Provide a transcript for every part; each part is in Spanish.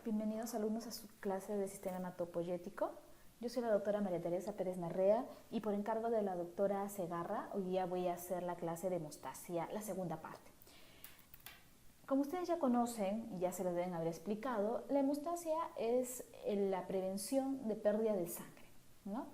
Bienvenidos alumnos a su clase de sistema hematopoyético. Yo soy la doctora María Teresa Pérez Narrea y por encargo de la doctora Segarra, hoy día voy a hacer la clase de hemostasia, la segunda parte. Como ustedes ya conocen y ya se lo deben haber explicado, la hemostasia es la prevención de pérdida de sangre, ¿no?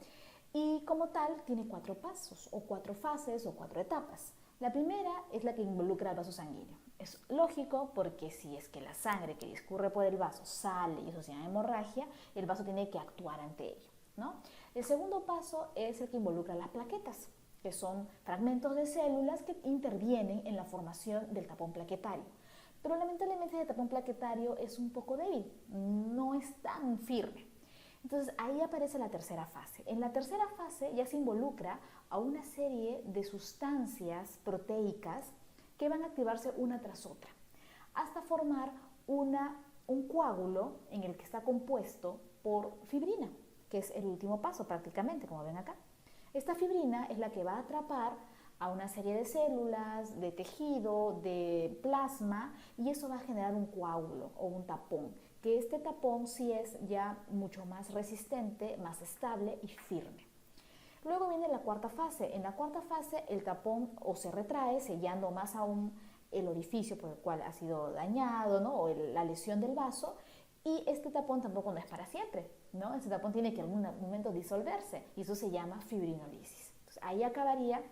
Y como tal tiene 4 pasos o 4 fases o 4 etapas. La primera es la que involucra al vaso sanguíneo. Es lógico porque si es que la sangre que discurre por el vaso sale y eso se llama hemorragia, el vaso tiene que actuar ante ello, ¿no? El segundo paso es el que involucra las plaquetas, que son fragmentos de células que intervienen en la formación del tapón plaquetario. Pero lamentablemente el tapón plaquetario es un poco débil, no es tan firme. Entonces ahí aparece la tercera fase. En la tercera fase ya se involucra a una serie de sustancias proteicas que van a activarse una tras otra, hasta formar un coágulo en el que está compuesto por fibrina, que es el último paso prácticamente, como ven acá. Esta fibrina es la que va a atrapar a una serie de células, de tejido, de plasma, y eso va a generar un coágulo o un tapón, que este tapón sí es ya mucho más resistente, más estable y firme. Luego viene la cuarta fase. En la cuarta fase el tapón o se retrae, sellando más aún el orificio por el cual ha sido dañado, ¿no? O la lesión del vaso, y este tapón tampoco no es para siempre, ¿no? Este tapón tiene que en algún momento disolverse y eso se llama fibrinolisis. Entonces, ahí acabaría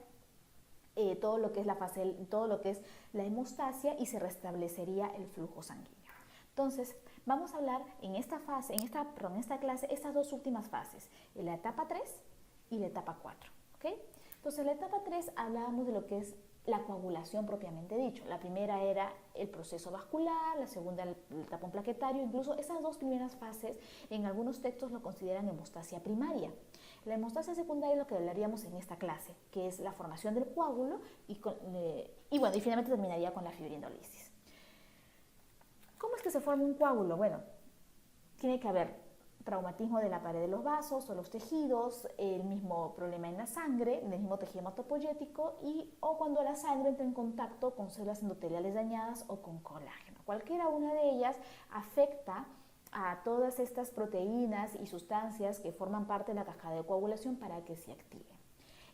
todo lo que es la fase, todo lo que es la hemostasia y se restablecería el flujo sanguíneo. Entonces, vamos a hablar en esta clase, estas dos últimas fases, en la etapa 3 y la etapa 4, ¿ok? Entonces, en la etapa 3 hablábamos de lo que es la coagulación propiamente dicho. La primera era el proceso vascular, la segunda el tapón plaquetario. Incluso esas dos primeras fases en algunos textos lo consideran hemostasia primaria. La hemostasia secundaria es lo que hablaríamos en esta clase, que es la formación del coágulo y finalmente terminaría con la fibrinolisis. ¿Cómo es que se forma un coágulo? Bueno, tiene que haber traumatismo de la pared de los vasos o los tejidos, el mismo problema en la sangre, en el mismo tejido hematopoyético o cuando la sangre entra en contacto con células endoteliales dañadas o con colágeno. Cualquiera una de ellas afecta a todas estas proteínas y sustancias que forman parte de la cascada de coagulación para que se activen.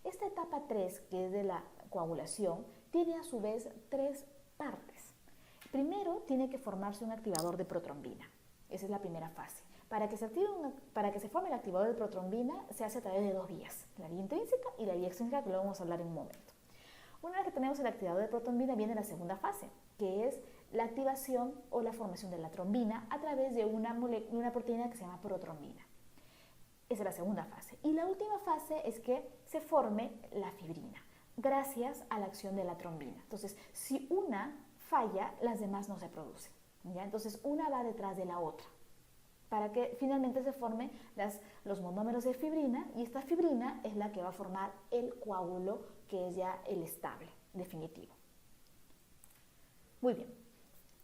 Esta etapa 3, que es de la coagulación, tiene a su vez 3 partes. Primero tiene que formarse un activador de protrombina. Esa es la primera fase. Para que se forme el activador de protrombina se hace a través de 2 vías, la vía intrínseca y la vía extrínseca, que lo vamos a hablar en un momento. Una vez que tenemos el activador de protrombina viene la segunda fase, que es la activación o la formación de la trombina a través de una proteína que se llama protrombina. Esa es la segunda fase. Y la última fase es que se forme la fibrina, gracias a la acción de la trombina. Entonces, si una falla, las demás no se producen, ¿ya? Entonces, una va detrás de la otra, para que finalmente se formen los monómeros de fibrina, y esta fibrina es la que va a formar el coágulo, que es ya el estable, definitivo. Muy bien,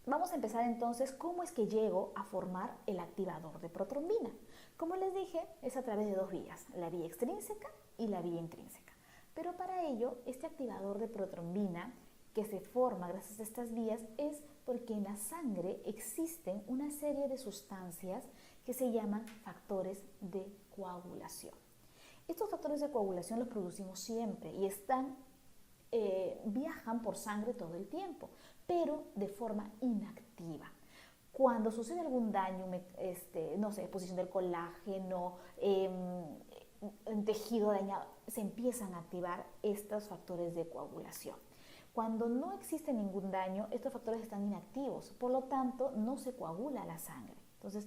vamos a empezar entonces cómo es que llego a formar el activador de protrombina. Como les dije, es a través de 2 vías, la vía extrínseca y la vía intrínseca. Pero para ello, este activador de protrombina que se forma gracias a estas vías es porque en la sangre existen una serie de sustancias que se llaman factores de coagulación. Estos factores de coagulación los producimos siempre y viajan por sangre todo el tiempo, pero de forma inactiva. Cuando sucede algún daño, exposición del colágeno, un tejido dañado, se empiezan a activar estos factores de coagulación. Cuando no existe ningún daño, estos factores están inactivos, por lo tanto no se coagula la sangre. Entonces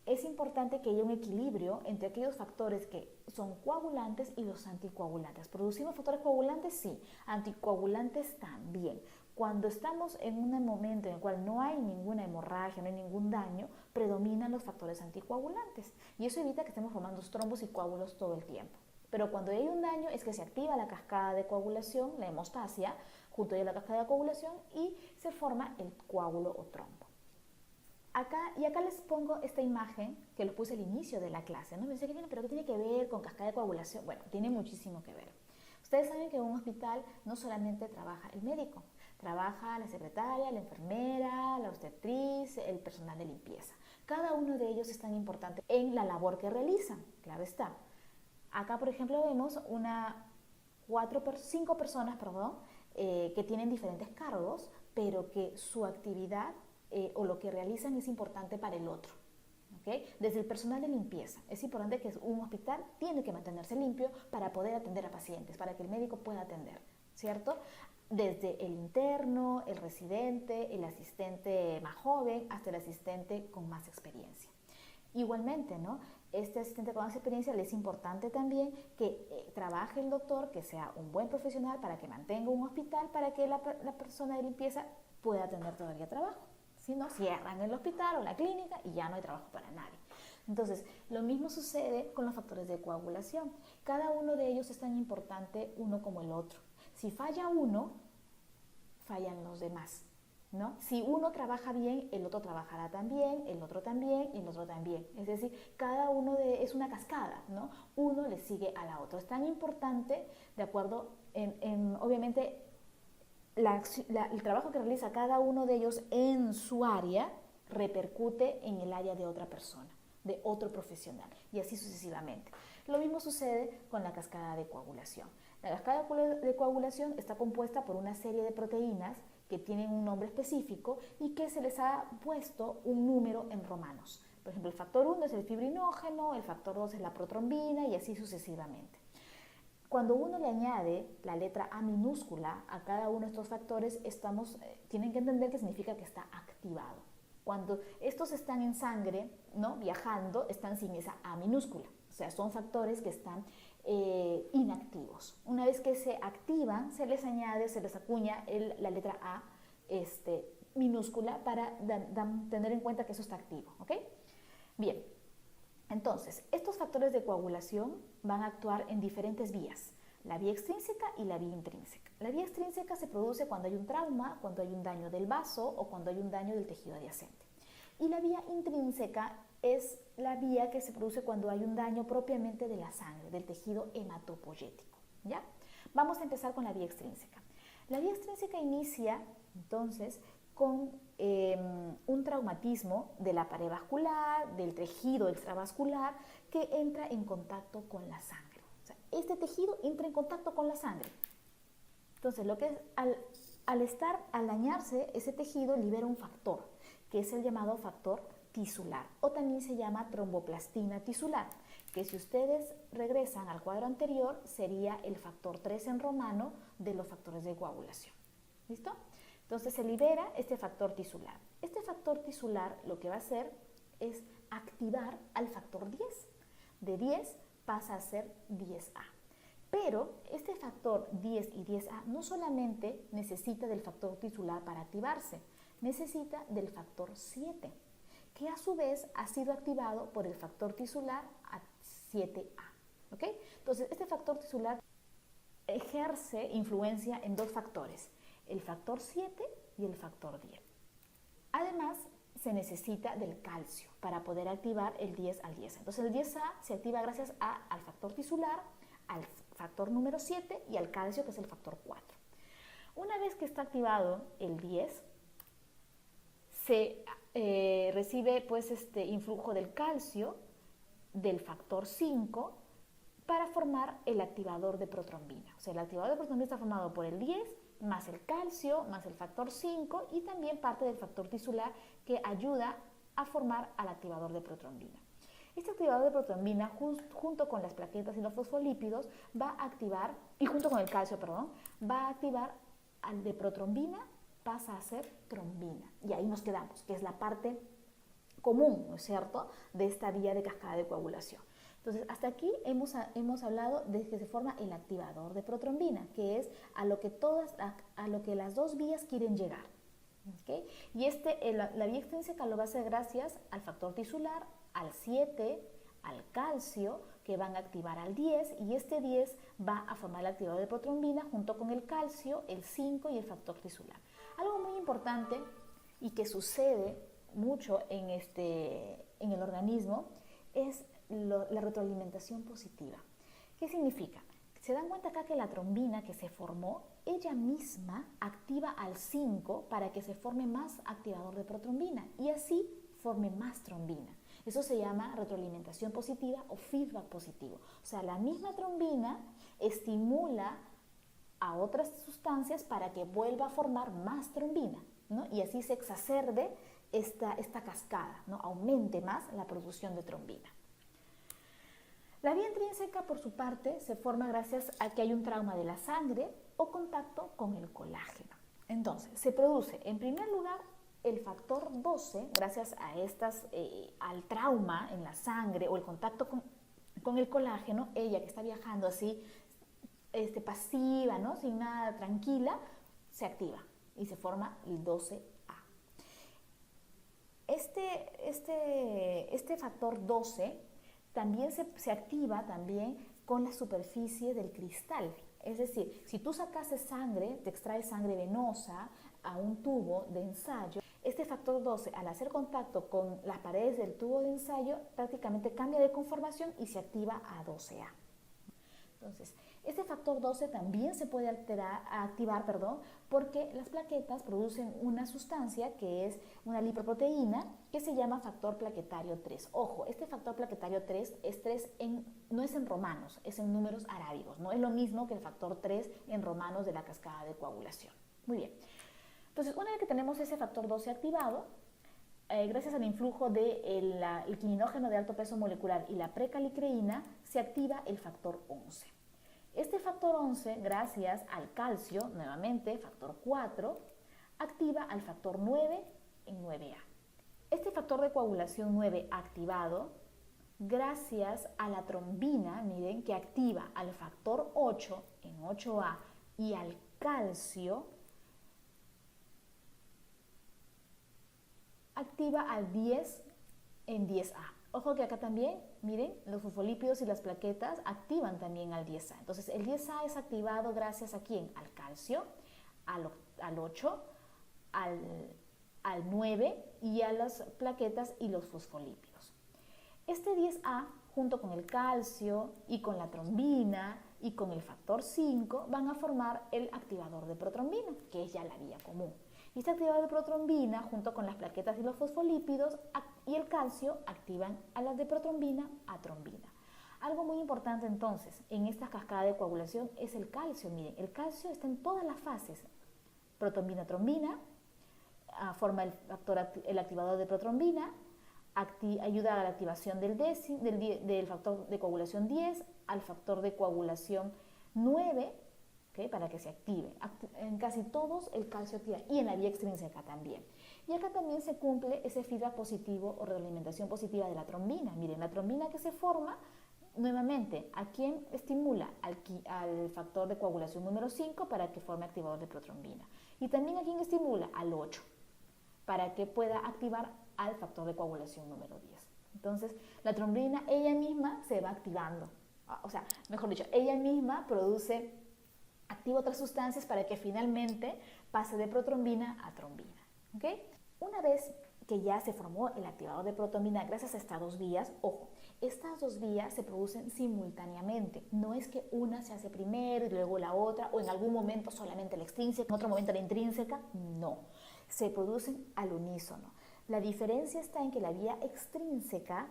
es importante que haya un equilibrio entre aquellos factores que son coagulantes y los anticoagulantes. ¿Producimos factores coagulantes? Sí. Anticoagulantes también. Cuando estamos en un momento en el cual no hay ninguna hemorragia, no hay ningún daño, predominan los factores anticoagulantes y eso evita que estemos formando trombos y coágulos todo el tiempo. Pero cuando hay un daño es que se activa la cascada de coagulación, la hemostasia, junto a la cascada de coagulación, y se forma el coágulo o trombo. Acá les pongo esta imagen que los puse al inicio de la clase, ¿no? Me dice, ¿pero qué tiene que ver con cascada de coagulación? Bueno, tiene muchísimo que ver. Ustedes saben que en un hospital no solamente trabaja el médico, Trabaja la secretaria, la enfermera, la obstetriz, el personal de limpieza. Cada uno de ellos es tan importante en la labor que realizan, claro está. Acá, por ejemplo, vemos cinco personas, que tienen diferentes cargos, pero que su actividad o lo que realizan es importante para el otro. ¿Okay? Desde el personal de limpieza, es importante que un hospital tiene que mantenerse limpio para poder atender a pacientes, para que el médico pueda atender, ¿cierto? Desde el interno, el residente, el asistente más joven, hasta el asistente con más experiencia. Igualmente, ¿no? Este asistente con más experiencia le es importante también que trabaje el doctor, que sea un buen profesional para que mantenga un hospital, para que la persona de limpieza pueda tener todavía trabajo. Si no, cierran el hospital o la clínica y ya no hay trabajo para nadie. Entonces, lo mismo sucede con los factores de coagulación. Cada uno de ellos es tan importante uno como el otro. Si falla uno, fallan los demás, ¿no? Si uno trabaja bien, el otro trabajará también, el otro también y el otro también. Es decir, cada uno es una cascada, ¿no? Uno le sigue a la otra. Es tan importante, de acuerdo, obviamente, el trabajo que realiza cada uno de ellos en su área repercute en el área de otra persona, de otro profesional, y así sucesivamente. Lo mismo sucede con la cascada de coagulación. La cascada de coagulación está compuesta por una serie de proteínas que tienen un nombre específico y que se les ha puesto un número en romanos. Por ejemplo, el factor 1 es el fibrinógeno, el factor 2 es la protrombina y así sucesivamente. Cuando uno le añade la letra A minúscula a cada uno de estos factores, tienen que entender que significa que está activado. Cuando estos están en sangre, ¿no? Viajando, están sin esa A minúscula. O sea, son factores que están inactivos. Una vez que se activan, se les acuña la letra A minúscula para tener en cuenta que eso está activo. ¿Ok? Bien. Entonces, estos factores de coagulación van a actuar en diferentes vías, la vía extrínseca y la vía intrínseca. La vía extrínseca se produce cuando hay un trauma, cuando hay un daño del vaso o cuando hay un daño del tejido adyacente. Y la vía intrínseca es la vía que se produce cuando hay un daño propiamente de la sangre, del tejido hematopoyético. ¿Ya? Vamos a empezar con la vía extrínseca. La vía extrínseca inicia, entonces, con un traumatismo de la pared vascular, del tejido extravascular, que entra en contacto con la sangre. O sea, este tejido entra en contacto con la sangre. Entonces, lo que es, al dañarse, ese tejido libera un factor, que es el llamado factor tisular, o también se llama tromboplastina tisular, que si ustedes regresan al cuadro anterior, sería el factor 3 en romano de los factores de coagulación. ¿Listo? Entonces se libera este factor tisular. Este factor tisular lo que va a hacer es activar al factor 10. De 10 pasa a ser 10A. Pero este factor 10 y 10A no solamente necesita del factor tisular para activarse, necesita del factor 7, que a su vez ha sido activado por el factor tisular 7A. ¿Ok? Entonces este factor tisular ejerce influencia en dos factores, el factor 7 y el factor 10. Además, se necesita del calcio para poder activar el 10 al 10. Entonces el 10A se activa gracias al factor tisular, al factor número 7 y al calcio, que es el factor 4. Una vez que está activado el 10, se recibe pues influjo del calcio, del factor 5, para formar el activador de protrombina. O sea, el activador de protrombina está formado por el 10 más el calcio, más el factor 5 y también parte del factor tisular que ayuda a formar al activador de protrombina. Este activador de protrombina, junto con las plaquetas y los fosfolípidos, va a activar, y junto con el calcio, va a activar al de protrombina, pasa a ser trombina. Y ahí nos quedamos, que es la parte común, ¿no es cierto?, de esta vía de cascada de coagulación. Entonces, hasta aquí hemos hablado de que se forma el activador de protrombina, que es a lo que las dos vías quieren llegar. ¿Okay? Y la vía extrínseca lo va a hacer gracias al factor tisular, al 7, al calcio, que van a activar al 10, y este 10 va a formar el activador de protrombina junto con el calcio, el 5 y el factor tisular. Algo muy importante y que sucede mucho en el organismo es la retroalimentación positiva. ¿Qué significa? Se dan cuenta acá que la trombina que se formó ella misma activa al 5 para que se forme más activador de protrombina y así forme más trombina. Eso se llama retroalimentación positiva o feedback positivo. O sea, la misma trombina estimula a otras sustancias para que vuelva a formar más trombina, ¿no? Y así se exacerbe esta cascada, ¿no? Aumente más la producción de trombina. La vía intrínseca, por su parte, se forma gracias a que hay un trauma de la sangre o contacto con el colágeno. Entonces, se produce, en primer lugar, el factor 12, gracias a al trauma en la sangre o el contacto con el colágeno. Ella que está viajando así, pasiva, ¿no? Sin nada, tranquila, se activa y se forma el 12A. Este factor 12 también se activa también con la superficie del cristal. Es decir, si tú sacases sangre, te extraes sangre venosa a un tubo de ensayo, este factor 12, al hacer contacto con las paredes del tubo de ensayo, prácticamente cambia de conformación y se activa a 12A. Entonces, este factor 12 también se puede activar, porque las plaquetas producen una sustancia que es una lipoproteína que se llama factor plaquetario 3. Ojo, este factor plaquetario 3 es 3 no es en romanos, es en números arábigos. No es lo mismo que el factor 3 en romanos de la cascada de coagulación. Muy bien. Entonces, una vez que tenemos ese factor 12 activado, gracias al influjo del quininógeno de alto peso molecular y la precalicreína, se activa el factor 11. Este factor 11, gracias al calcio, nuevamente, factor 4, activa al factor 9 en 9A. Este factor de coagulación 9 activado, gracias a la trombina, miren, que activa al factor 8 en 8A y al calcio, activa al 10 en 10A. Ojo que acá también, miren, los fosfolípidos y las plaquetas activan también al 10A. Entonces, el 10A es activado gracias a ¿quién? Al calcio, al 8, al 9 y a las plaquetas y los fosfolípidos. Este 10A, junto con el calcio y con la trombina y con el factor 5, van a formar el activador de protrombina, que es ya la vía común. Y este activador de protrombina, junto con las plaquetas y los fosfolípidos y el calcio, activan a las de protrombina a trombina. Algo muy importante entonces en esta cascada de coagulación es el calcio. Miren, el calcio está en todas las fases. Protrombina-trombina, forma el activador de protrombina, ayuda a la activación del factor de coagulación 10 al factor de coagulación 9, ¿okay? Para que se active. En casi todos el calcio activa y en la vía extrínseca también. Y acá también se cumple ese feedback positivo o realimentación positiva de la trombina. Miren, la trombina que se forma, nuevamente, ¿a quién estimula? Al factor de coagulación número 5 para que forme activador de protrombina. Y también ¿a quién estimula? Al 8, para que pueda activar al factor de coagulación número 10. Entonces, la trombina ella misma se va activando. O sea, mejor dicho, ella misma activa otras sustancias para que finalmente pase de protrombina a trombina. ¿Okay? Una vez que ya se formó el activador de protrombina gracias a estas dos vías, ojo, estas dos vías se producen simultáneamente. No es que una se hace primero y luego la otra, o en algún momento solamente la extrínseca, en otro momento la intrínseca. No, se producen al unísono. La diferencia está en que la vía extrínseca,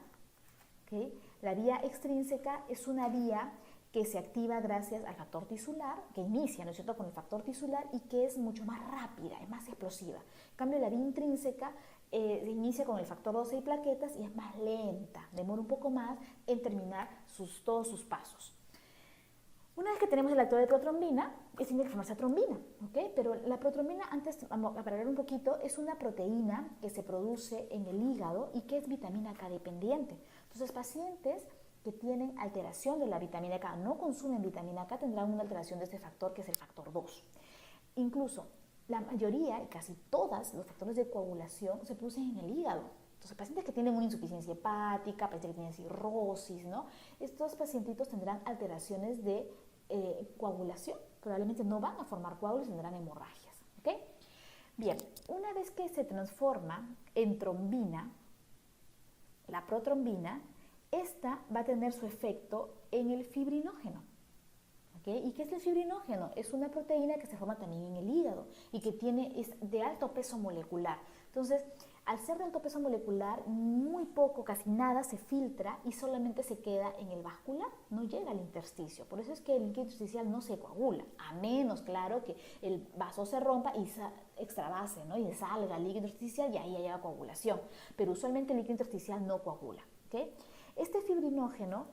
¿okay? La vía extrínseca es una vía que se activa gracias al factor tisular, que inicia, ¿no es cierto?, con el factor tisular y que es mucho más rápida, es más explosiva. En cambio, la vía intrínseca se inicia con el factor 12 y plaquetas y es más lenta, demora un poco más en terminar todos sus pasos. Una vez que tenemos el activador de protrombina, tiene que formarse trombina, ¿ok? Pero la protrombina, antes, vamos a aclarar un poquito, es una proteína que se produce en el hígado y que es vitamina K dependiente. Entonces, pacientes que tienen alteración de la vitamina K, no consumen vitamina K, tendrán una alteración de este factor que es el factor 2. Incluso la mayoría y casi todos los factores de coagulación se producen en el hígado. Entonces, pacientes que tienen una insuficiencia hepática, pacientes que tienen cirrosis, ¿no? Estos pacientitos tendrán alteraciones de coagulación, probablemente no van a formar coágulos y tendrán hemorragias. ¿Okay? Bien, una vez que se transforma en trombina, la protrombina, esta va a tener su efecto en el fibrinógeno. ¿Y qué es el fibrinógeno? Es una proteína que se forma también en el hígado y que es de alto peso molecular. Entonces, al ser de alto peso molecular, muy poco, casi nada se filtra y solamente se queda en el vascular, no llega al intersticio. Por eso es que el líquido intersticial no se coagula, a menos, claro, que el vaso se rompa y extravase, ¿no? Y salga el líquido intersticial y ahí haya coagulación. Pero usualmente el líquido intersticial no coagula. Este fibrinógeno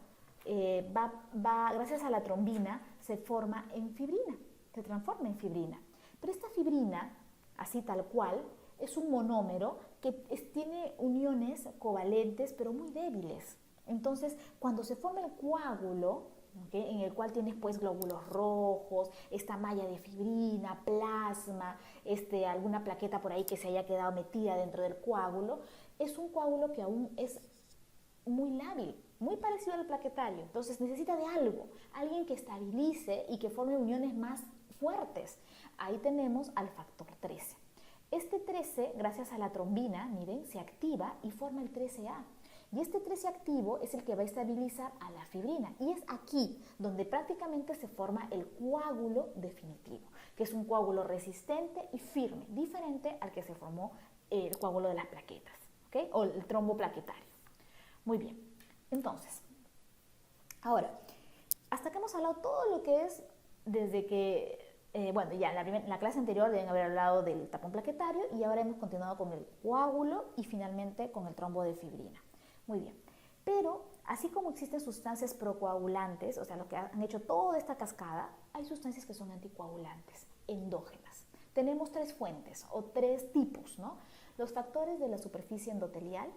gracias a la trombina, se forma en fibrina, se transforma en fibrina. Pero esta fibrina, así tal cual, es un monómero que tiene uniones covalentes pero muy débiles. Entonces, cuando se forma el coágulo, en el cual tienes pues glóbulos rojos, esta malla de fibrina, plasma, alguna plaqueta por ahí que se haya quedado metida dentro del coágulo, es un coágulo que aún es muy lábil, muy parecido al plaquetario. Entonces necesita de algo, alguien que estabilice y que forme uniones más fuertes. Ahí tenemos al factor 13. Este 13, gracias a la trombina, miren, se activa y forma el 13A. Y este 13 activo es el que va a estabilizar a la fibrina. Y es aquí donde prácticamente se forma el coágulo definitivo, que es un coágulo resistente y firme, diferente al que se formó el coágulo de las plaquetas, o el trombo plaquetario. Muy bien, entonces, ahora, hasta que hemos hablado todo lo que es desde que, ya en la clase anterior deben haber hablado del tapón plaquetario y ahora hemos continuado con el coágulo y finalmente con el trombo de fibrina. Muy bien, pero así como existen sustancias procoagulantes, o sea, los que han hecho toda esta cascada, hay sustancias que son anticoagulantes, endógenas. Tenemos tres fuentes o tres tipos, ¿no? Los factores de la superficie endotelial,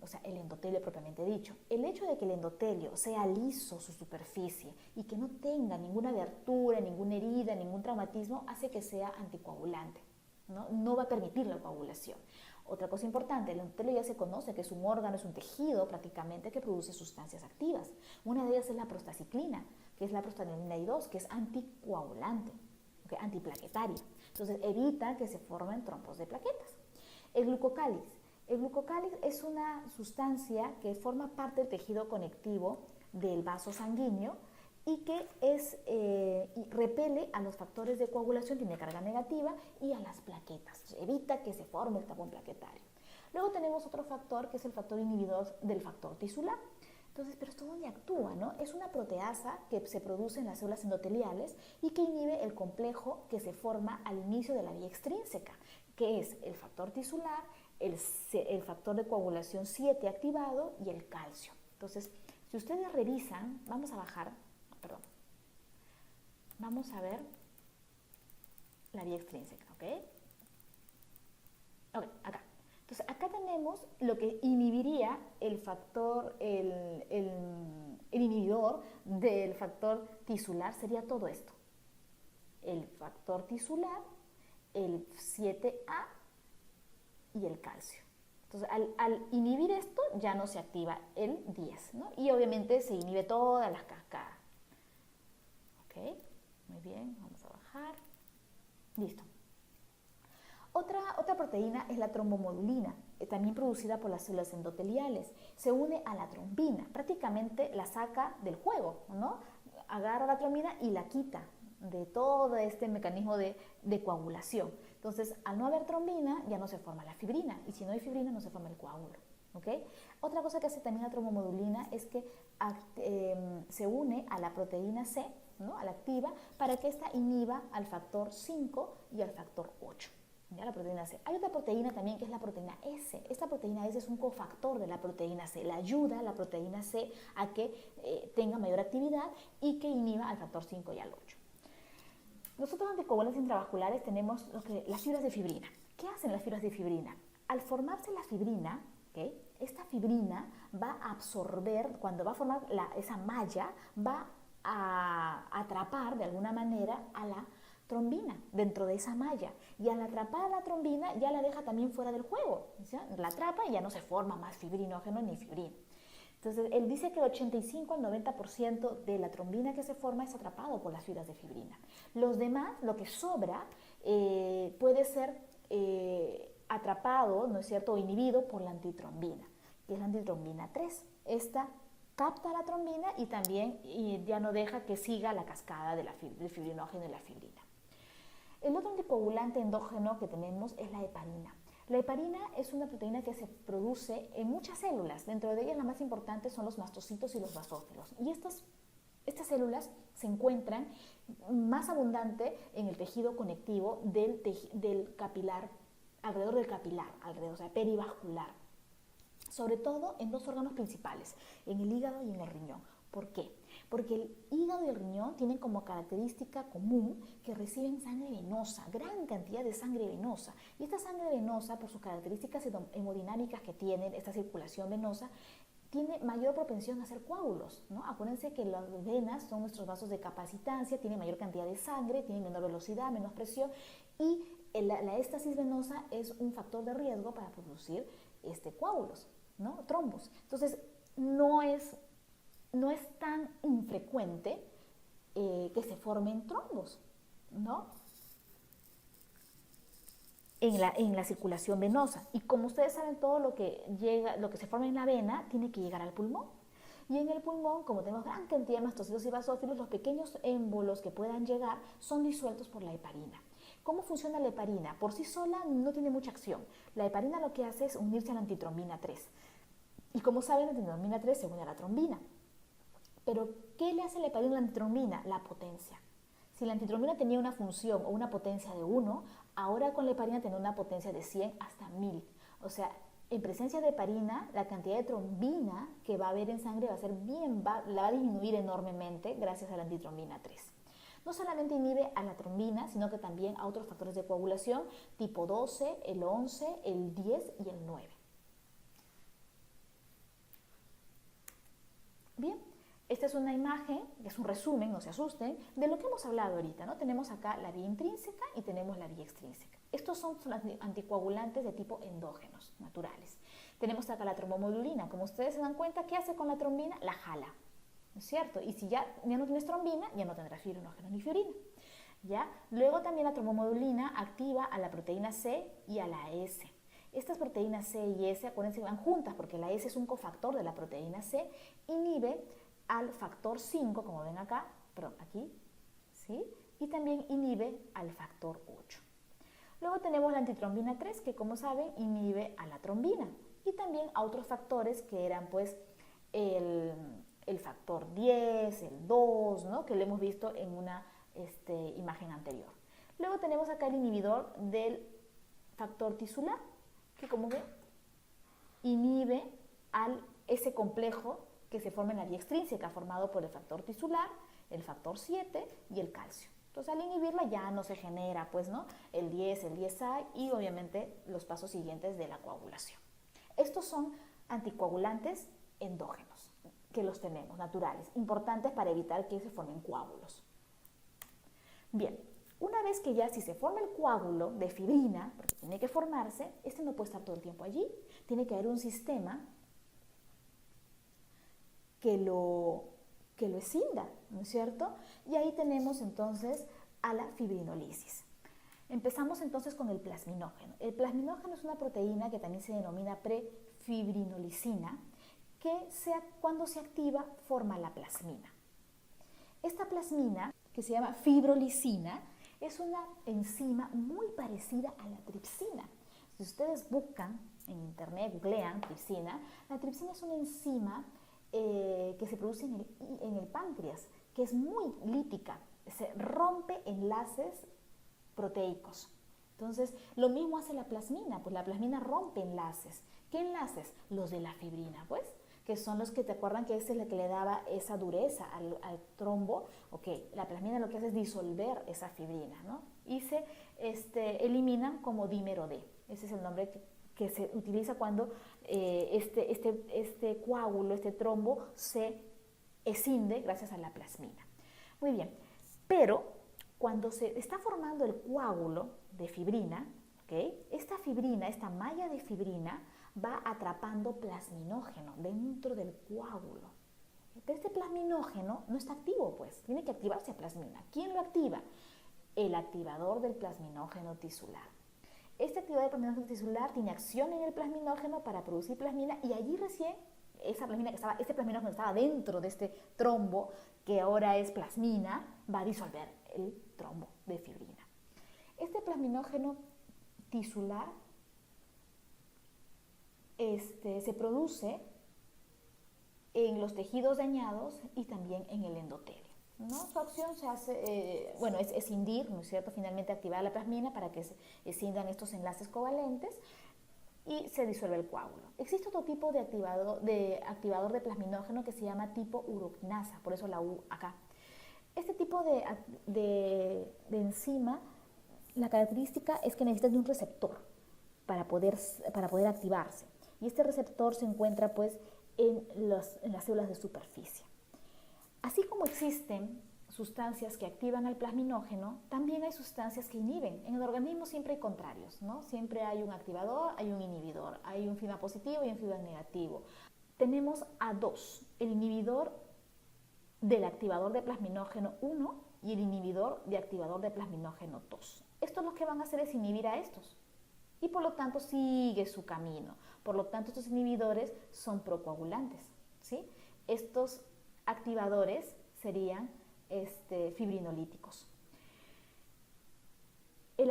o sea, el endotelio propiamente dicho. El hecho de que el endotelio sea liso su superficie y que no tenga ninguna abertura, ninguna herida, ningún traumatismo, hace que sea anticoagulante, ¿no? No va a permitir la coagulación. Otra cosa importante, el endotelio ya se conoce que es un órgano, es un tejido prácticamente que produce sustancias activas. Una de ellas es la prostaciclina, que es la prostaglandina I2, que es anticoagulante, antiplaquetaria. Entonces evita que se formen trombos de plaquetas. El glucocáliz. El glucocáliz es una sustancia que forma parte del tejido conectivo del vaso sanguíneo y que repele a los factores de coagulación, tiene carga negativa, y a las plaquetas, evita que se forme el tapón plaquetario. Luego tenemos otro factor que es el factor inhibidor del factor tisular. Entonces, ¿pero esto dónde actúa, no? Es una proteasa que se produce en las células endoteliales y que inhibe el complejo que se forma al inicio de la vía extrínseca, que es el factor tisular, el factor de coagulación 7 activado y el calcio. Entonces, si ustedes revisan, vamos a ver la vía extrínseca, ¿ok? Acá. Entonces, acá tenemos lo que inhibiría el factor, el inhibidor del factor tisular, sería todo esto. El factor tisular, el 7A y el calcio. Entonces, al inhibir esto, ya no se activa el 10, ¿no? Y obviamente se inhibe todas las cascadas. ¿Ok? Muy bien, vamos a bajar. Listo. Otra proteína es la trombomodulina, también producida por las células endoteliales. Se une a la trombina, prácticamente la saca del juego, ¿no? Agarra la trombina y la quita de todo este mecanismo de coagulación. Entonces, al no haber trombina, ya no se forma la fibrina, y si no hay fibrina, no se forma el coágulo. ¿Okay? Otra cosa que hace también la trombomodulina es que se une a la proteína C, ¿no? A la activa, para que ésta inhiba al factor 5 y al factor 8. ¿Ya? La proteína C. Hay otra proteína también que es la proteína S. Esta proteína S es un cofactor de la proteína C. La ayuda a la proteína C a que tenga mayor actividad y que inhiba al factor 5 y al 8. Nosotros anticoagulantes intravasculares tenemos las fibras de fibrina. ¿Qué hacen las fibras de fibrina? Al formarse la fibrina, ¿okay? Esta fibrina va a absorber, cuando va a formar esa malla, va a atrapar de alguna manera a la trombina dentro de esa malla, y al atrapar a la trombina ya la deja también fuera del juego, ¿sí? La atrapa y ya no se forma más fibrinógeno ni fibrina. Entonces, él dice que el 85 al 90% de la trombina que se forma es atrapado por las fibras de fibrina. Los demás, lo que sobra, puede ser atrapado, ¿no es cierto?, o inhibido por la antitrombina, que es la antitrombina 3. Esta capta la trombina y también ya no deja que siga la cascada del fibrinógeno y la fibrina. El otro anticoagulante endógeno que tenemos es la heparina. La heparina es una proteína que se produce en muchas células. Dentro de ellas, las más importantes son los mastocitos y los basófilos. Y estas células se encuentran más abundante en el tejido conectivo del capilar, alrededor del capilar, o sea, perivascular. Sobre todo en dos órganos principales, en el hígado y en el riñón. ¿Por qué? Porque el hígado y el riñón tienen como característica común que reciben sangre venosa, gran cantidad de sangre venosa. Y esta sangre venosa, por sus características hemodinámicas que tienen, esta circulación venosa, tiene mayor propensión a hacer coágulos, ¿no? Acuérdense que las venas son nuestros vasos de capacitancia, tienen mayor cantidad de sangre, tienen menor velocidad, menos presión, y la éstasis venosa es un factor de riesgo para producir coágulos, ¿no? Trombos. Entonces, no es tan infrecuente que se formen trombos, ¿no? En la circulación venosa. Y como ustedes saben, todo lo que se forma en la vena tiene que llegar al pulmón. Y en el pulmón, como tenemos gran cantidad de mastocitos y basófilos, los pequeños émbolos que puedan llegar son disueltos por la heparina. ¿Cómo funciona la heparina? Por sí sola no tiene mucha acción. La heparina lo que hace es unirse a la antitrombina 3. Y como saben, la antitrombina 3 se une a la trombina. Pero, ¿qué le hace la heparina a la antitrombina? La potencia. Si la antitrombina tenía una función o una potencia de 1, ahora con la heparina tiene una potencia de 100 hasta 1000. O sea, en presencia de heparina, la cantidad de trombina que va a haber en sangre la va a disminuir enormemente gracias a la antitrombina 3. No solamente inhibe a la trombina, sino que también a otros factores de coagulación, tipo 12, el 11, el 10 y el 9. Bien. Esta es una imagen, es un resumen, no se asusten, de lo que hemos hablado ahorita, ¿no? Tenemos acá la vía intrínseca y tenemos la vía extrínseca. Estos son anticoagulantes de tipo endógenos, naturales. Tenemos acá la trombomodulina. Como ustedes se dan cuenta, ¿qué hace con la trombina? La jala, ¿no es cierto? Y si ya no tienes trombina, ya no tendrás fibrinógeno ni fibrina, ¿ya? Luego también la trombomodulina activa a la proteína C y a la S. Estas proteínas C y S, acuérdense que van juntas porque la S es un cofactor de la proteína C, inhibe al factor 5, como ven acá, perdón, aquí, ¿sí? Y también inhibe al factor 8. Luego tenemos la antitrombina 3, que como saben, inhibe a la trombina. Y también a otros factores que eran, pues, el factor 10, el 2, ¿no? Que lo hemos visto en una imagen anterior. Luego tenemos acá el inhibidor del factor tisular, que como ven, inhibe ese complejo que se forma en la vía extrínseca, formado por el factor tisular, el factor 7 y el calcio. Entonces, al inhibirla ya no se genera, pues, ¿no? El 10, el 10A y obviamente los pasos siguientes de la coagulación. Estos son anticoagulantes endógenos, que los tenemos, naturales, importantes para evitar que se formen coágulos. Bien, una vez que ya si se forma el coágulo de fibrina, porque tiene que formarse, no puede estar todo el tiempo allí, tiene que haber un sistema que lo escinda, ¿no es cierto? Y ahí tenemos entonces a la fibrinolisis. Empezamos entonces con el plasminógeno. El plasminógeno es una proteína que también se denomina prefibrinolicina, que cuando se activa forma la plasmina. Esta plasmina, que se llama fibrolicina, es una enzima muy parecida a la tripsina. Si ustedes buscan en internet, googlean tripsina, la tripsina es una enzima que se produce en el páncreas, que es muy lítica, se rompe enlaces proteicos. Entonces, lo mismo hace la plasmina, pues la plasmina rompe enlaces. ¿Qué enlaces? Los de la fibrina, pues, que son los que te acuerdan que esa es la que le daba esa dureza al trombo. Ok, la plasmina lo que hace es disolver esa fibrina, ¿no? Y se eliminan como dímero D. Ese es el nombre que se utiliza cuando este coágulo, este trombo, se escinde gracias a la plasmina. Muy bien, pero cuando se está formando el coágulo de fibrina, ¿okay? Esta fibrina, esta malla de fibrina, va atrapando plasminógeno dentro del coágulo. Pero este plasminógeno no está activo, pues, tiene que activarse a plasmina. ¿Quién lo activa? El activador del plasminógeno tisular. Este activador del plasminógeno tisular tiene acción en el plasminógeno para producir plasmina y allí recién esa plasmina que estaba, este plasminógeno que estaba dentro de este trombo, que ahora es plasmina, va a disolver el trombo de fibrina. Este plasminógeno tisular se produce en los tejidos dañados y también en el endotelio, ¿no? Su acción se hace, es escindir, ¿no es cierto?, finalmente activar la plasmina para que se escindan estos enlaces covalentes y se disuelve el coágulo. Existe otro tipo de activador de plasminógeno que se llama tipo uroquinasa, por eso la U acá. Este tipo de enzima, la característica es que necesita de un receptor para poder activarse. Y este receptor se encuentra pues en las células de superficie. Así como existen sustancias que activan al plasminógeno, también hay sustancias que inhiben. En el organismo siempre hay contrarios, ¿no? Siempre hay un activador, hay un inhibidor, hay un feedback positivo y un feedback negativo. Tenemos a dos, el inhibidor del activador de plasminógeno 1 y el inhibidor de activador de plasminógeno 2. Estos lo que van a hacer es inhibir a estos y por lo tanto sigue su camino. Por lo tanto, estos inhibidores son procoagulantes, ¿sí? Estos activadores serían fibrinolíticos. El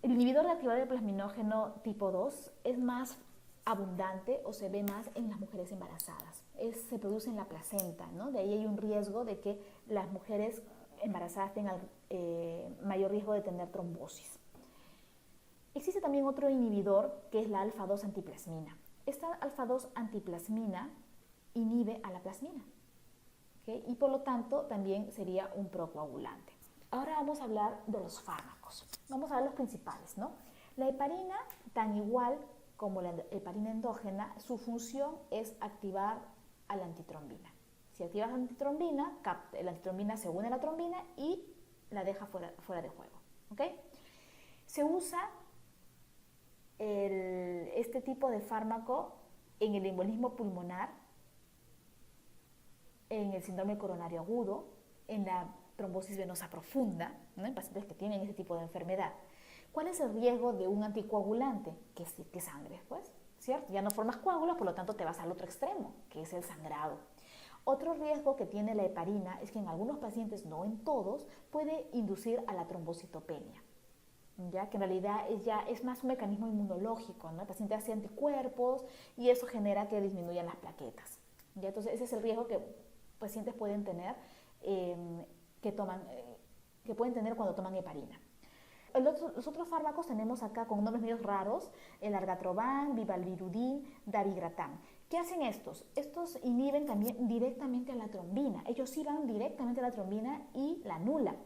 inhibidor de activador de plasminógeno tipo 2 es más abundante o se ve más en las mujeres embarazadas. Se produce en la placenta, ¿no? De ahí hay un riesgo de que las mujeres embarazadas tengan mayor riesgo de tener trombosis. Existe también otro inhibidor que es la alfa-2 antiplasmina. Esta alfa-2 antiplasmina inhibe a la plasmina, ¿okay? Y por lo tanto también sería un procoagulante. Ahora vamos a hablar de los fármacos. Vamos a ver los principales, ¿no? La heparina, tan igual como la heparina endógena, su función es activar a la antitrombina. Si activas la antitrombina se une a la trombina y la deja fuera de juego, ¿ok? Se usa este tipo de fármaco en el embolismo pulmonar, en el síndrome coronario agudo, en la trombosis venosa profunda, ¿no? En pacientes que tienen este tipo de enfermedad. ¿Cuál es el riesgo de un anticoagulante? Que sangre, pues, ¿cierto? Ya no formas coágulos, por lo tanto te vas al otro extremo, que es el sangrado. Otro riesgo que tiene la heparina es que en algunos pacientes, no en todos, puede inducir a la trombocitopenia, ya que en realidad es más un mecanismo inmunológico, ¿no? El paciente hace anticuerpos y eso genera que disminuyan las plaquetas, ¿ya? Entonces ese es el riesgo que pacientes pueden tener, que pueden tener cuando toman heparina. Los otros fármacos tenemos acá con nombres medios raros, el argatroban, vivalvirudin, dabigatran. ¿Qué hacen estos? Estos inhiben también directamente a la trombina. Ellos sí van directamente a la trombina y la anulan.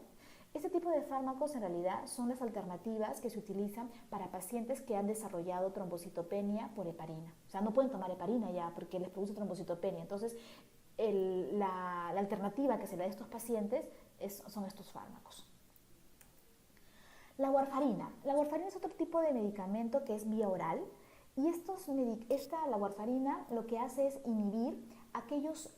Este tipo de fármacos en realidad son las alternativas que se utilizan para pacientes que han desarrollado trombocitopenia por heparina. O sea, no pueden tomar heparina ya porque les produce trombocitopenia. Entonces, la alternativa que se le da a estos pacientes son estos fármacos. La warfarina. La warfarina es otro tipo de medicamento que es vía oral y la warfarina lo que hace es inhibir aquellos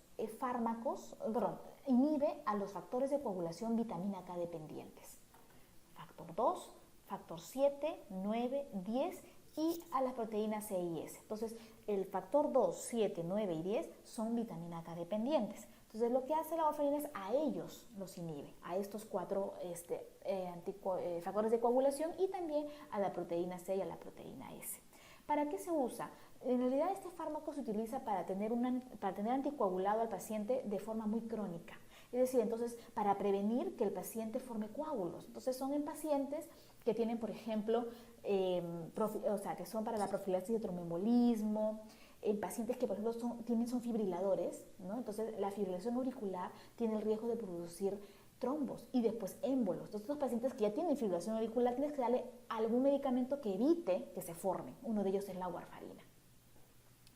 inhibe a los factores de coagulación vitamina K dependientes. Factor 2, factor 7, 9, 10 y a las proteínas C y S. Entonces, el factor 2, 7, 9 y 10 son vitamina K dependientes. Entonces, lo que hace la warfarina es a ellos los inhibe, a estos 4 factores de coagulación y también a la proteína C y a la proteína S. ¿Para qué se usa? En realidad este fármaco se utiliza para tener anticoagulado al paciente de forma muy crónica. Es decir, entonces para prevenir que el paciente forme coágulos. Entonces son en pacientes que tienen, por ejemplo, que son para la profilaxis de tromboembolismo, en pacientes que, por ejemplo, son fibriladores, ¿no? Entonces la fibrilación auricular tiene el riesgo de producir trombos y después émbolos. Entonces, estos pacientes que ya tienen fibrilación auricular tienes que darle algún medicamento que evite que se formen. Uno de ellos es la warfarina.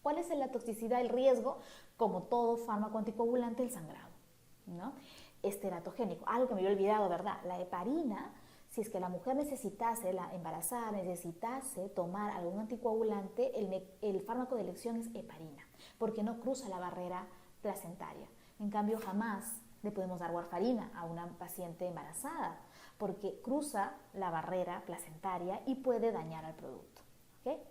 ¿Cuál es la toxicidad, el riesgo? Como todo fármaco anticoagulante, el sangrado, ¿no? Teratogénico, algo que me había olvidado, ¿verdad? La heparina, si es que la mujer la embarazada necesitase tomar algún anticoagulante, el fármaco de elección es heparina, porque no cruza la barrera placentaria. En cambio, jamás le podemos dar warfarina a una paciente embarazada, porque cruza la barrera placentaria y puede dañar al producto, ¿okay?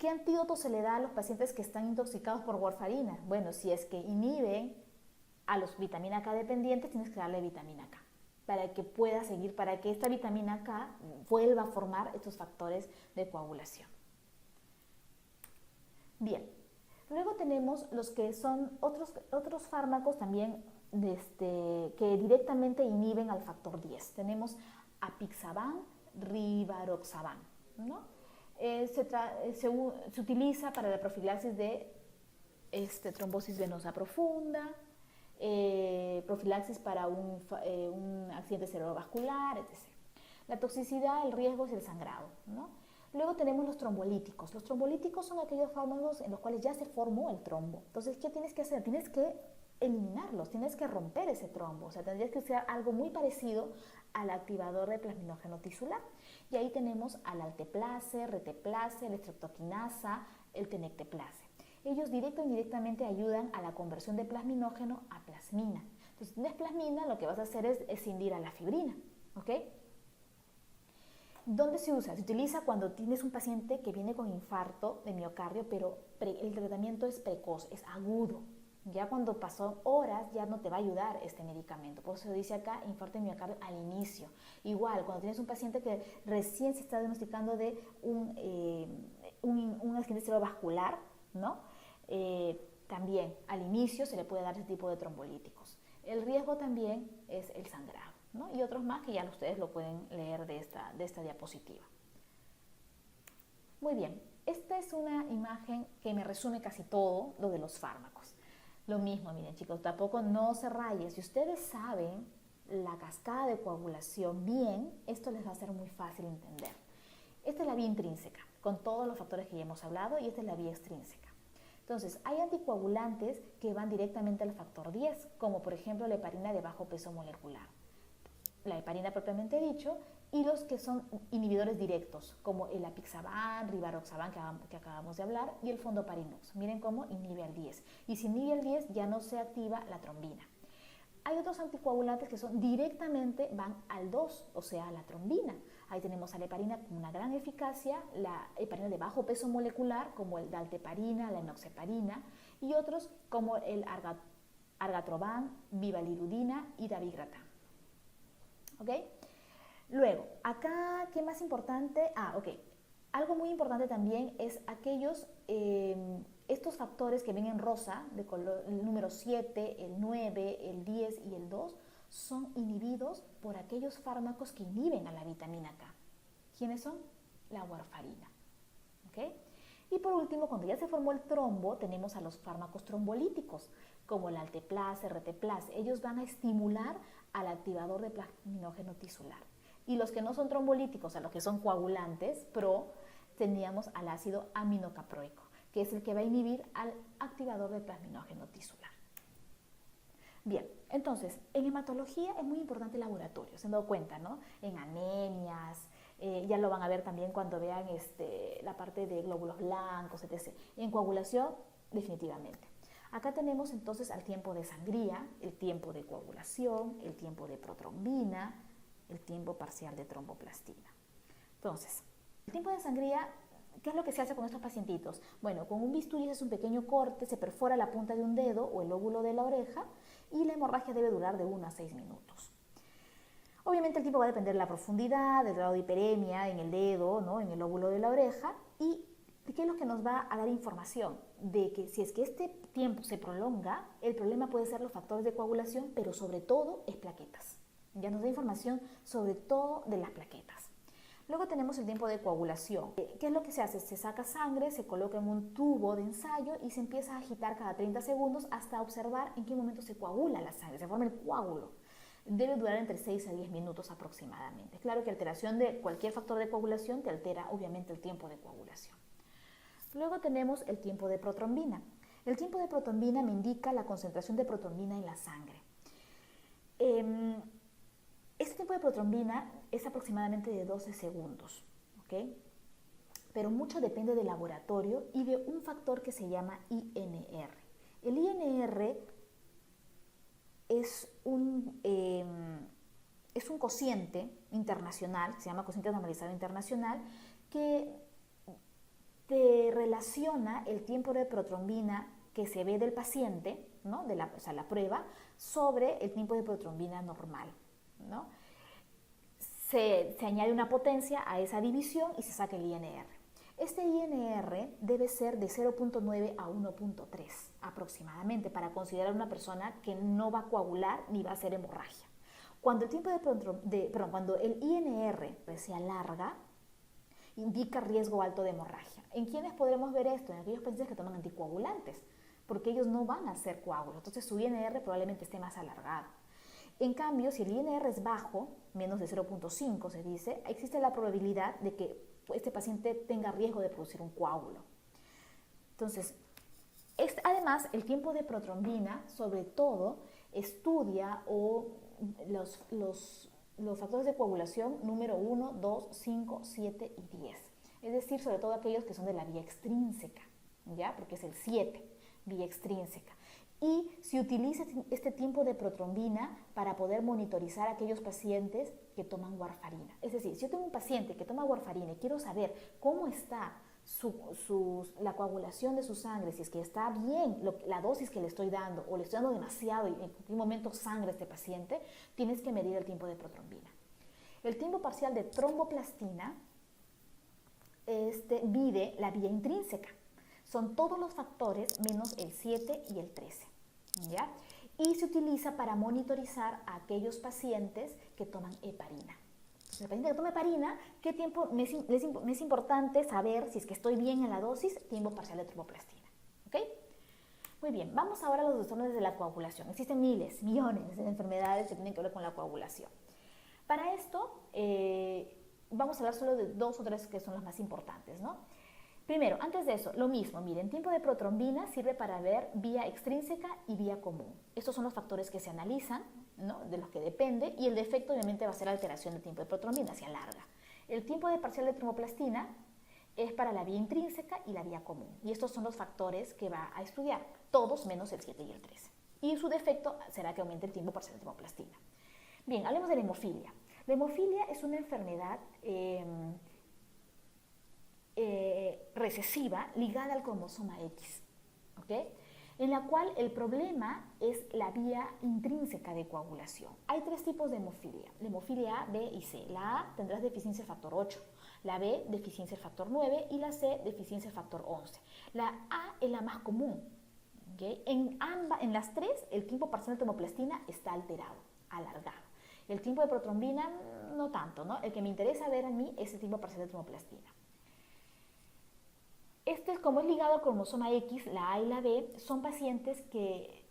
¿Qué antídoto se le da a los pacientes que están intoxicados por warfarina? Bueno, si es que inhiben a los vitamina K dependientes, tienes que darle vitamina K para que pueda seguir, para que esta vitamina K vuelva a formar estos factores de coagulación. Bien, luego tenemos los que son otros fármacos también que directamente inhiben al factor 10. Tenemos apixaban, rivaroxaban, ¿no? Se utiliza para la profilaxis de trombosis venosa profunda, profilaxis para un accidente cerebrovascular, etc. La toxicidad, el riesgo es el sangrado, ¿no? Luego tenemos los trombolíticos. Los trombolíticos son aquellos fármacos en los cuales ya se formó el trombo. Entonces, ¿qué tienes que hacer? Tienes que eliminarlos, tienes que romper ese trombo. O sea, tendrías que usar algo muy parecido al activador de plasminógeno tisular. Y ahí tenemos al alteplase, reteplase, la estreptoquinasa, el tenecteplase. Ellos directo o indirectamente ayudan a la conversión de plasminógeno a plasmina. Entonces, si tienes plasmina, lo que vas a hacer es escindir a la fibrina, ¿ok? ¿Dónde se usa? Se utiliza cuando tienes un paciente que viene con infarto de miocardio, pero el tratamiento es precoz, es agudo. Ya cuando pasó horas ya no te va a ayudar este medicamento. Por eso dice acá infarto de miocardio al inicio. Igual, cuando tienes un paciente que recién se está diagnosticando de un accidente cerebrovascular, ¿no? También al inicio se le puede dar ese tipo de trombolíticos. El riesgo también es el sangrado, ¿no? Y otros más que ya ustedes lo pueden leer de esta diapositiva. Muy bien, esta es una imagen que me resume casi todo lo de los fármacos. Lo mismo, miren chicos, tampoco no se rayen. Si ustedes saben la cascada de coagulación bien, esto les va a ser muy fácil entender. Esta es la vía intrínseca, con todos los factores que ya hemos hablado, y esta es la vía extrínseca. Entonces, hay anticoagulantes que van directamente al factor 10, como por ejemplo la heparina de bajo peso molecular. La heparina propiamente dicho, y los que son inhibidores directos, como el apixaban, rivaroxaban que acabamos de hablar, y el fondoparinox. Miren cómo inhibe al 10. Y si inhibe al 10 ya no se activa la trombina. Hay otros anticoagulantes que son directamente van al 2, o sea, a la trombina. Ahí tenemos a la heparina con una gran eficacia, la heparina de bajo peso molecular, como el dalteparina, la enoxaparina, y otros como el argatroban, vivalirudina y dabigatran. ¿Ok? Luego, acá, ¿qué más importante? Ok. Algo muy importante también es aquellos, estos factores que ven en rosa, de color, el número 7, el 9, el 10 y el 2, son inhibidos por aquellos fármacos que inhiben a la vitamina K. ¿Quiénes son? La warfarina. ¿Ok? Y por último, cuando ya se formó el trombo, tenemos a los fármacos trombolíticos, como el alteplase, reteplase. Ellos van a estimular al activador de plasminógeno tisular. Y los que no son trombolíticos, a los que son coagulantes, tendríamos al ácido aminocaproico, que es el que va a inhibir al activador de plasminógeno tisular. Bien, entonces, en hematología es muy importante el laboratorio, se han dado cuenta, ¿no? En anemias, ya lo van a ver también cuando vean la parte de glóbulos blancos, etc. En coagulación, definitivamente. Acá tenemos entonces al tiempo de sangría, el tiempo de coagulación, el tiempo de protrombina, el tiempo parcial de tromboplastina. Entonces, el tiempo de sangría, ¿qué es lo que se hace con estos pacientitos? Bueno, con un bisturí se hace un pequeño corte, se perfora la punta de un dedo o el lóbulo de la oreja y la hemorragia debe durar de 1 a 6 minutos. Obviamente el tiempo va a depender de la profundidad, del grado de hiperemia en el dedo, ¿no? En el lóbulo de la oreja, y ¿qué es lo que nos va a dar información? De que si es que este tiempo se prolonga, el problema puede ser los factores de coagulación, pero sobre todo es plaquetas. Ya nos da información sobre todo de las plaquetas. Luego tenemos el tiempo de coagulación. ¿Qué es lo que se hace? Se saca sangre, se coloca en un tubo de ensayo y se empieza a agitar cada 30 segundos hasta observar en qué momento se coagula la sangre, se forma el coágulo. Debe durar entre 6 a 10 minutos aproximadamente. Claro que alteración de cualquier factor de coagulación te altera obviamente el tiempo de coagulación. Luego tenemos el tiempo de protrombina. El tiempo de protrombina me indica la concentración de protrombina en la sangre. Este tiempo de protrombina es aproximadamente de 12 segundos, ¿ok? Pero mucho depende del laboratorio y de un factor que se llama INR. El INR es un cociente internacional, se llama cociente normalizado internacional, que te relaciona el tiempo de protrombina que se ve del paciente, ¿no? O sea, la prueba, sobre el tiempo de protrombina normal, ¿no? Se añade una potencia a esa división y se saca el INR. Este INR debe ser de 0.9 a 1.3 aproximadamente para considerar una persona que no va a coagular ni va a hacer hemorragia. Cuando cuando el INR se alarga, indica riesgo alto de hemorragia. ¿En quiénes podremos ver esto? En aquellos pacientes que toman anticoagulantes, porque ellos no van a hacer coágulos, entonces su INR probablemente esté más alargado. En cambio, si el INR es bajo, menos de 0.5 se dice, existe la probabilidad de que este paciente tenga riesgo de producir un coágulo. Entonces, además, el tiempo de protrombina, sobre todo, estudia los factores de coagulación número 1, 2, 5, 7 y 10. Es decir, sobre todo aquellos que son de la vía extrínseca, ¿ya? Porque es el 7, vía extrínseca. Y se utiliza este tiempo de protrombina para poder monitorizar a aquellos pacientes que toman warfarina. Es decir, si yo tengo un paciente que toma warfarina y quiero saber cómo está la coagulación de su sangre, si es que está bien la dosis que le estoy dando o le estoy dando demasiado y en qué momento sangra este paciente, tienes que medir el tiempo de protrombina. El tiempo parcial de tromboplastina mide la vía intrínseca. Son todos los factores menos el 7 y el 13, ¿ya? Y se utiliza para monitorizar a aquellos pacientes que toman heparina. Entonces, el paciente que toma heparina, ¿qué tiempo me es importante saber si es que estoy bien en la dosis? Tiempo parcial de tromboplastina, ¿ok? Muy bien, vamos ahora a los desórdenes de la coagulación. Existen miles, millones de enfermedades que tienen que ver con la coagulación. Para esto, vamos a hablar solo de 2 o 3 que son las más importantes, ¿no? Primero, antes de eso, lo mismo, miren, tiempo de protrombina sirve para ver vía extrínseca y vía común. Estos son los factores que se analizan, ¿no? De los que depende, y el defecto obviamente va a ser alteración del tiempo de protrombina, se alarga. El tiempo de parcial de tromboplastina es para la vía intrínseca y la vía común, y estos son los factores que va a estudiar, todos menos el 7 y el 13. Y su defecto será que aumente el tiempo parcial de tromboplastina. Bien, hablemos de la hemofilia. La hemofilia es una enfermedad recesiva ligada al cromosoma X, ¿ok? En la cual el problema es la vía intrínseca de coagulación. Hay 3 tipos de hemofilia, la hemofilia A, B y C. La A tendrás deficiencia del factor 8, la B deficiencia del factor 9 y la C deficiencia del factor 11. La A es la más común, ¿okay? En las 3 el tiempo parcial de tromboplastina está alterado, alargado. El tiempo de protrombina no tanto, ¿no? El que me interesa ver a mí es el tiempo parcial de tromboplastina. Como es ligado al cromosoma X, la A y la B, son pacientes que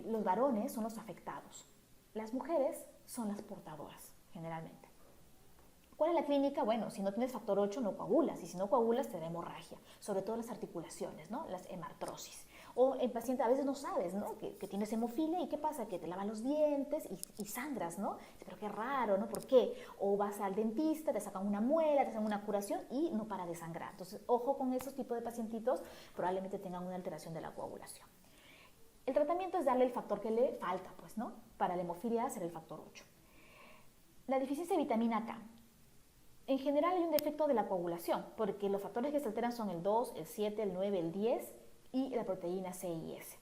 los varones son los afectados. Las mujeres son las portadoras, generalmente. ¿Cuál es la clínica? Bueno, si no tienes factor 8 no coagulas, y si no coagulas te da hemorragia, sobre todo las articulaciones, ¿no? Las hemartrosis. O el paciente a veces no sabes, ¿no? que tienes hemofilia y ¿qué pasa? Que te lavan los dientes y sangras, ¿no? Pero qué raro, ¿no? ¿Por qué? O vas al dentista, te sacan una muela, te hacen una curación y no para de sangrar. Entonces, ojo con esos tipos de pacientitos, probablemente tengan una alteración de la coagulación. El tratamiento es darle el factor que le falta, pues, ¿no? Para la hemofilia será el factor 8. La deficiencia de vitamina K. En general hay un defecto de la coagulación, porque los factores que se alteran son el 2, el 7, el 9, el 10 y la proteína C y S.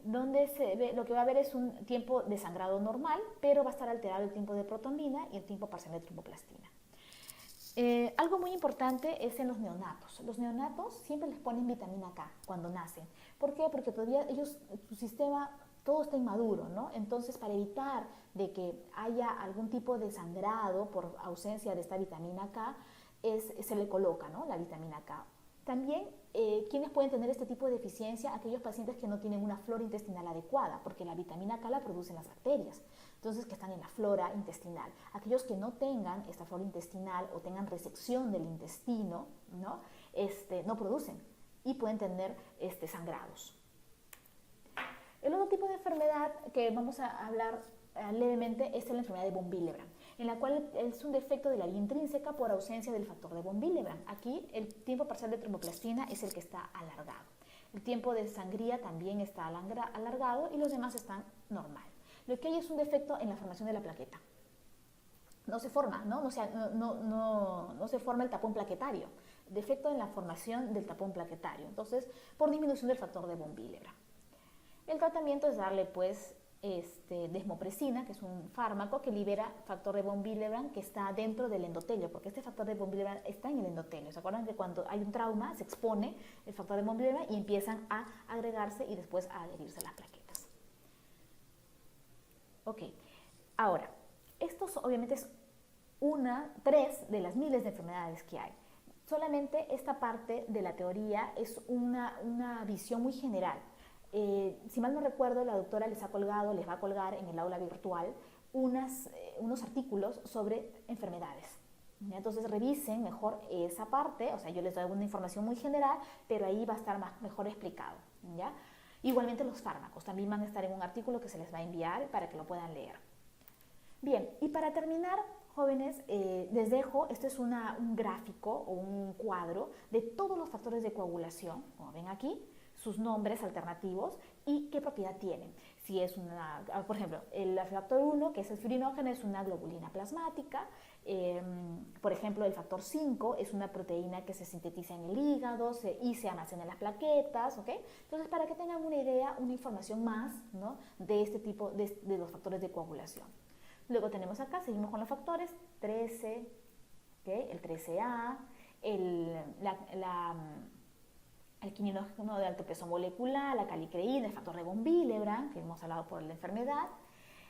Lo que va a haber es un tiempo de sangrado normal, pero va a estar alterado el tiempo de protrombina y el tiempo parcial de tromboplastina. Algo muy importante es en los neonatos. Los neonatos siempre les ponen vitamina K cuando nacen. ¿Por qué? Porque todavía su sistema, todo está inmaduro, ¿no? Entonces, para evitar de que haya algún tipo de sangrado por ausencia de esta vitamina K, se le coloca, ¿no? La vitamina K. También, ¿quiénes pueden tener este tipo de deficiencia? Aquellos pacientes que no tienen una flora intestinal adecuada, porque la vitamina K la producen las bacterias, entonces que están en la flora intestinal. Aquellos que no tengan esta flora intestinal o tengan resección del intestino, ¿no? No producen y pueden tener sangrados. El otro tipo de enfermedad que vamos a hablar levemente es la enfermedad de von Willebrand, en la cual es un defecto de la vía intrínseca por ausencia del factor de von Willebrand. Aquí el tiempo parcial de tromboplastina es el que está alargado. El tiempo de sangría también está alargado y los demás están normal. Lo que hay es un defecto en la formación de la plaqueta. No se forma, ¿no? No se forma el tapón plaquetario. defecto en la formación del tapón plaquetario, entonces por disminución del factor de von Willebrand. El tratamiento es darle pues desmopresina, que es un fármaco que libera factor de von Willebrand que está dentro del endotelio, porque este factor de von Willebrand está en el endotelio. ¿Se acuerdan que cuando hay un trauma se expone el factor de von Willebrand y empiezan a agregarse y después a adherirse a las plaquetas? Ok, ahora, esto obviamente es tres de las miles de enfermedades que hay. Solamente esta parte de la teoría es una visión muy general. Si mal no recuerdo, la doctora les va a colgar en el aula virtual unos artículos sobre enfermedades. ¿Ya? Entonces revisen mejor esa parte, o sea, yo les doy una información muy general, pero ahí va a estar mejor explicado. ¿Ya? Igualmente los fármacos, también van a estar en un artículo que se les va a enviar para que lo puedan leer. Bien, y para terminar, jóvenes, les dejo, este es un gráfico o un cuadro de todos los factores de coagulación, como ven aquí, sus nombres alternativos y qué propiedad tienen. Si es por ejemplo, el factor 1, que es el fibrinogen, es una globulina plasmática. Por ejemplo, el factor 5 es una proteína que se sintetiza en el hígado y se almacena en las plaquetas, ¿ok? Entonces, para que tengan una idea, una información más, ¿no?, de este tipo de los factores de coagulación. Luego tenemos acá, seguimos con los factores, 13, ¿okay?, el 13A, el quininógeno de alto peso molecular, la calicreína, el factor de von Willebrand, que hemos hablado por la enfermedad.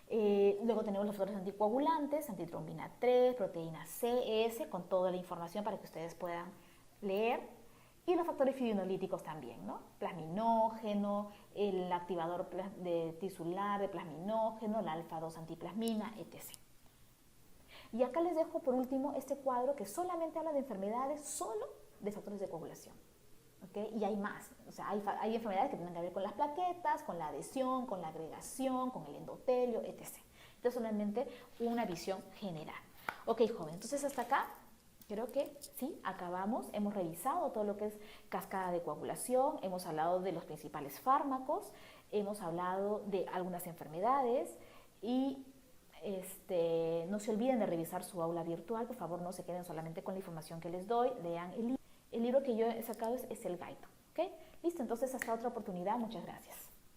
Luego tenemos los factores anticoagulantes, antitrombina 3, proteína C, S, con toda la información para que ustedes puedan leer. Y los factores fibrinolíticos también, ¿no? Plasminógeno, el activador tisular de plasminógeno, la alfa-2 antiplasmina, etc. Y acá les dejo por último este cuadro que solamente habla de enfermedades solo de factores de coagulación. ¿Okay? Y hay más, o sea, hay enfermedades que tienen que ver con las plaquetas, con la adhesión, con la agregación, con el endotelio, etc. Entonces, solamente una visión general. Ok, joven, entonces hasta acá creo que sí, acabamos, hemos revisado todo lo que es cascada de coagulación, hemos hablado de los principales fármacos, hemos hablado de algunas enfermedades y no se olviden de revisar su aula virtual, por favor no se queden solamente con la información que les doy, lean el libro que yo he sacado es el guide, ¿ok? Listo, entonces hasta otra oportunidad, muchas gracias.